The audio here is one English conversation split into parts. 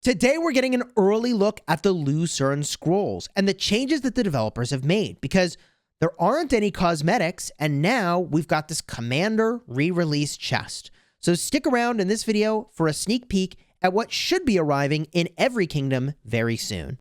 Today, we're getting an early look at the Lucerne Scrolls and the changes that the developers have made, because there aren't any cosmetics, and now we've got this Commander re-release chest. So stick around in this video for a sneak peek at what should be arriving in every kingdom very soon.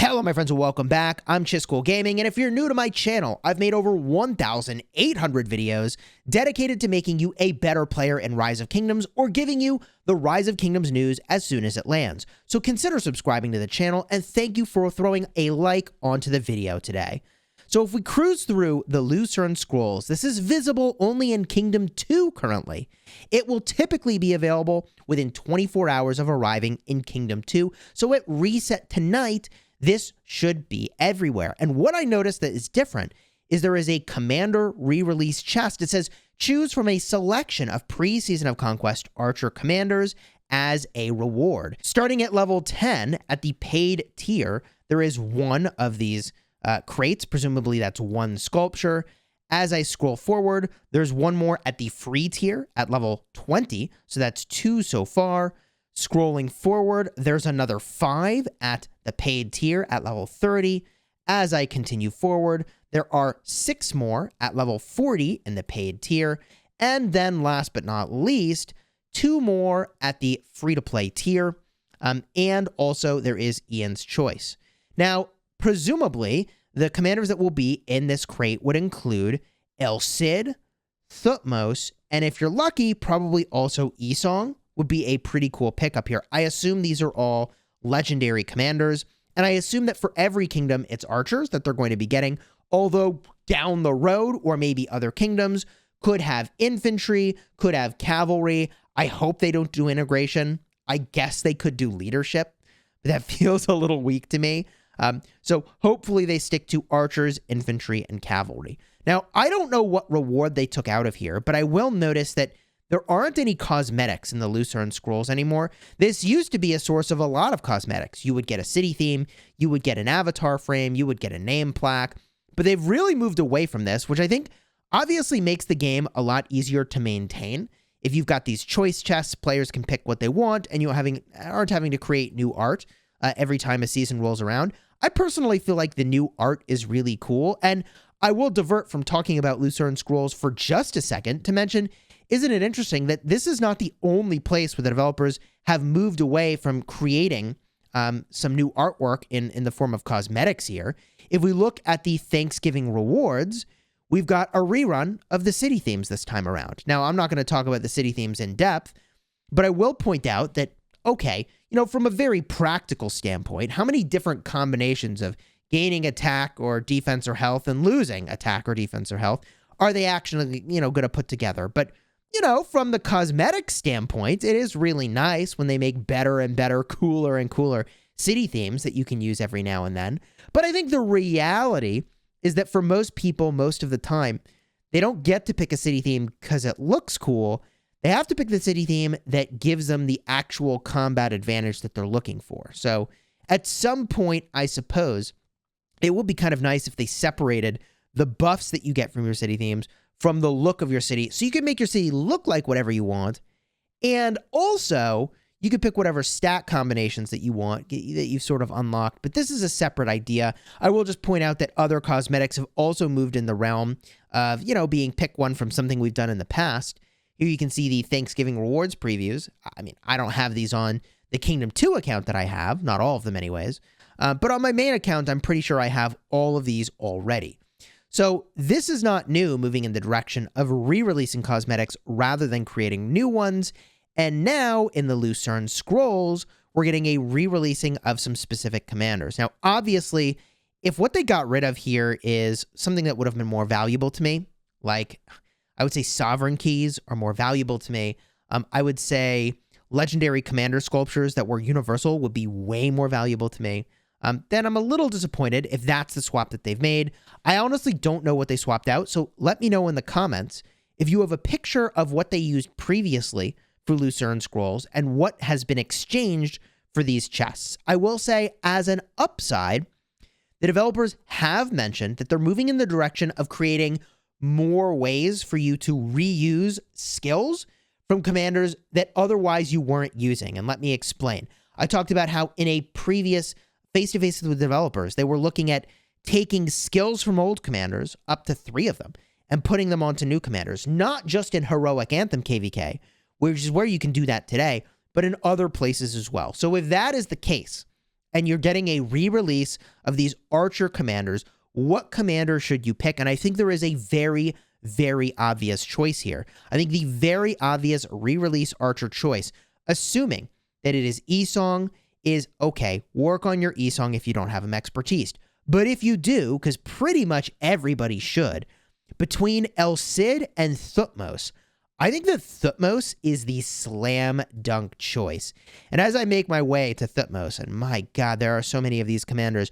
Hello my friends and welcome back. I'm Chisgule Gaming, and if you're new to my channel, I've made over 1,800 videos dedicated to making you a better player in Rise of Kingdoms or giving you the Rise of Kingdoms news as soon as it lands. So consider subscribing to the channel, and thank you for throwing a like onto the video today. So if we cruise through the Lucerne Scrolls, this is visible only in Kingdom 2 currently. It will typically be available within 24 hours of arriving in Kingdom 2, so at reset tonight, this should be everywhere. And what I noticed that is different is there is a Commander re-release chest. It says, choose from a selection of pre-Season of Conquest Archer Commanders as a reward. Starting at level 10 at the paid tier, there is one of these crates. Presumably that's one sculpture. As I scroll forward, there's one more at the free tier at level 20. So that's two so far. Scrolling forward, there's another 5 at the paid tier at level 30. As I continue forward, there are 6 more at level 40 in the paid tier. And then last but not least, 2 more at the free-to-play tier. And also there is Ian's Choice. Now, presumably, the commanders that will be in this crate would include El Cid, Thutmose, and if you're lucky, probably also Esong would be a pretty cool pickup here. I assume these are all legendary commanders, and I assume that for every kingdom, it's archers that they're going to be getting, although down the road, or maybe other kingdoms, could have infantry, could have cavalry. I hope they don't do integration. I guess they could do leadership, but that feels a little weak to me. So hopefully they stick to archers, infantry, and cavalry. Now, I don't know what reward they took out of here, but I will notice that there aren't any cosmetics in the Lucerne Scrolls anymore. This used to be a source of a lot of cosmetics. You would get a city theme, you would get an avatar frame, you would get a name plaque, but they've really moved away from this, which I think obviously makes the game a lot easier to maintain. If you've got these choice chests, players can pick what they want, and you aren't having to create new art every time a season rolls around. I personally feel like the new art is really cool, and I will divert from talking about Lucerne Scrolls for just a second to mention, isn't it interesting that this is not the only place where the developers have moved away from creating some new artwork in the form of cosmetics here? If we look at the Thanksgiving rewards, we've got a rerun of the city themes this time around. Now, I'm not going to talk about the city themes in depth, but I will point out that, okay, from a very practical standpoint, how many different combinations of gaining attack or defense or health and losing attack or defense or health are they actually, going to put together? But from the cosmetic standpoint, it is really nice when they make better and better, cooler and cooler city themes that you can use every now and then. But I think the reality is that for most people, most of the time, they don't get to pick a city theme because it looks cool. They have to pick the city theme that gives them the actual combat advantage that they're looking for. So at some point, I suppose, it would be kind of nice if they separated the buffs that you get from your city themes from the look of your city, so you can make your city look like whatever you want, and also you can pick whatever stat combinations that you want, that you've sort of unlocked, but this is a separate idea. I will just point out that other cosmetics have also moved in the realm of, being pick one from something we've done in the past. Here you can see the Thanksgiving rewards previews. I mean, I don't have these on the Kingdom 2 account that I have, not all of them anyways, but on my main account, I'm pretty sure I have all of these already. So this is not new, moving in the direction of re-releasing cosmetics rather than creating new ones. And now in the Lucerne Scrolls, we're getting a re-releasing of some specific commanders. Now, obviously, if what they got rid of here is something that would have been more valuable to me, like I would say sovereign keys are more valuable to me. I would say legendary commander sculptures that were universal would be way more valuable to me. Then I'm a little disappointed if that's the swap that they've made. I honestly don't know what they swapped out, so let me know in the comments if you have a picture of what they used previously for Lucerne Scrolls and what has been exchanged for these chests. I will say, as an upside, the developers have mentioned that they're moving in the direction of creating more ways for you to reuse skills from commanders that otherwise you weren't using. And let me explain. I talked about how in a previous face-to-face with developers, they were looking at taking skills from old commanders, up to 3 of them, and putting them onto new commanders, not just in Heroic Anthem KVK, which is where you can do that today, but in other places as well. So if that is the case, and you're getting a re-release of these Archer commanders, what commander should you pick? And I think there is a very, very obvious choice here. I think the very obvious re-release Archer choice, assuming that it is Esong, is okay, work on your Esong if you don't have him expertised. But if you do, because pretty much everybody should, between El Cid and Thutmose, I think that Thutmose is the slam dunk choice. And as I make my way to Thutmose, and my God, there are so many of these commanders,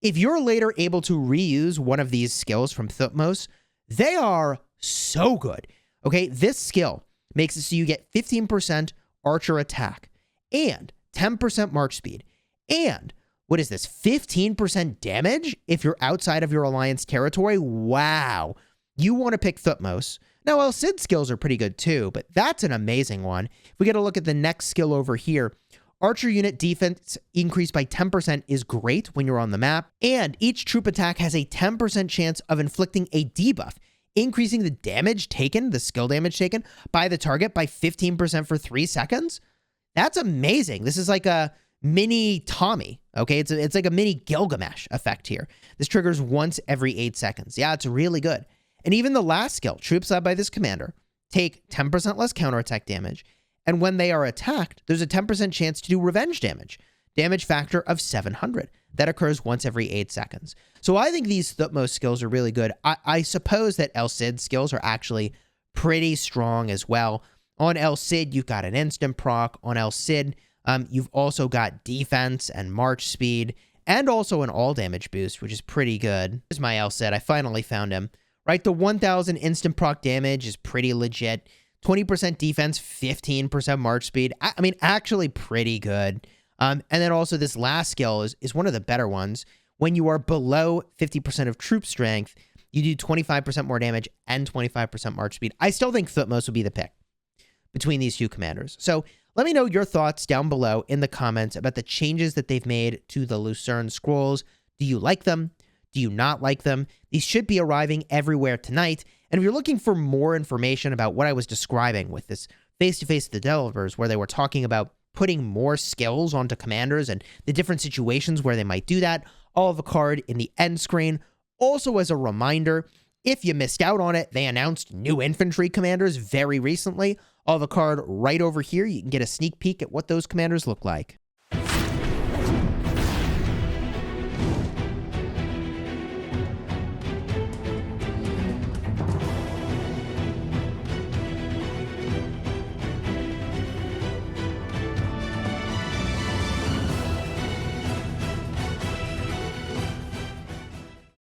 if you're later able to reuse one of these skills from Thutmose, they are so good. Okay, this skill makes it so you get 15% Archer attack and 10% march speed. And what is this, 15% damage if you're outside of your alliance territory? Wow. You want to pick Thutmose. Now, El Cid's skills are pretty good too, but that's an amazing one. If we get a look at the next skill over here, Archer unit defense increased by 10% is great when you're on the map, and each troop attack has a 10% chance of inflicting a debuff, increasing the damage taken, the skill damage taken, by the target by 15% for 3 seconds. That's amazing. This is like a mini Tommy, okay? It's like a mini Gilgamesh effect here. This triggers once every 8 seconds. Yeah, it's really good. And even the last skill, troops led by this commander, take 10% less counterattack damage, and when they are attacked, there's a 10% chance to do revenge damage. Damage factor of 700. That occurs once every 8 seconds. So I think these Thutmose skills are really good. I suppose that El Cid's skills are actually pretty strong as well. On El Cid, you've got an instant proc. On El Cid, you've also got defense and march speed, and also an all damage boost, which is pretty good. Here's my El Cid. I finally found him. Right, the 1000 instant proc damage is pretty legit. 20% defense, 15% march speed. I mean, actually pretty good. And then also this last skill is one of the better ones. When you are below 50% of troop strength, you do 25% more damage and 25% march speed. I still think Thutmose would be the pick between these two commanders. So let me know your thoughts down below in the comments about the changes that they've made to the Lucerne Scrolls. Do you like them? Do you not like them? These should be arriving everywhere tonight. And if you're looking for more information about what I was describing with this face-to-face with the developers, where they were talking about putting more skills onto commanders and the different situations where they might do that, I'll have a card in the end screen. Also, as a reminder, if you missed out on it, they announced new infantry commanders very recently. I'll have a card right over here. You can get a sneak peek at what those commanders look like.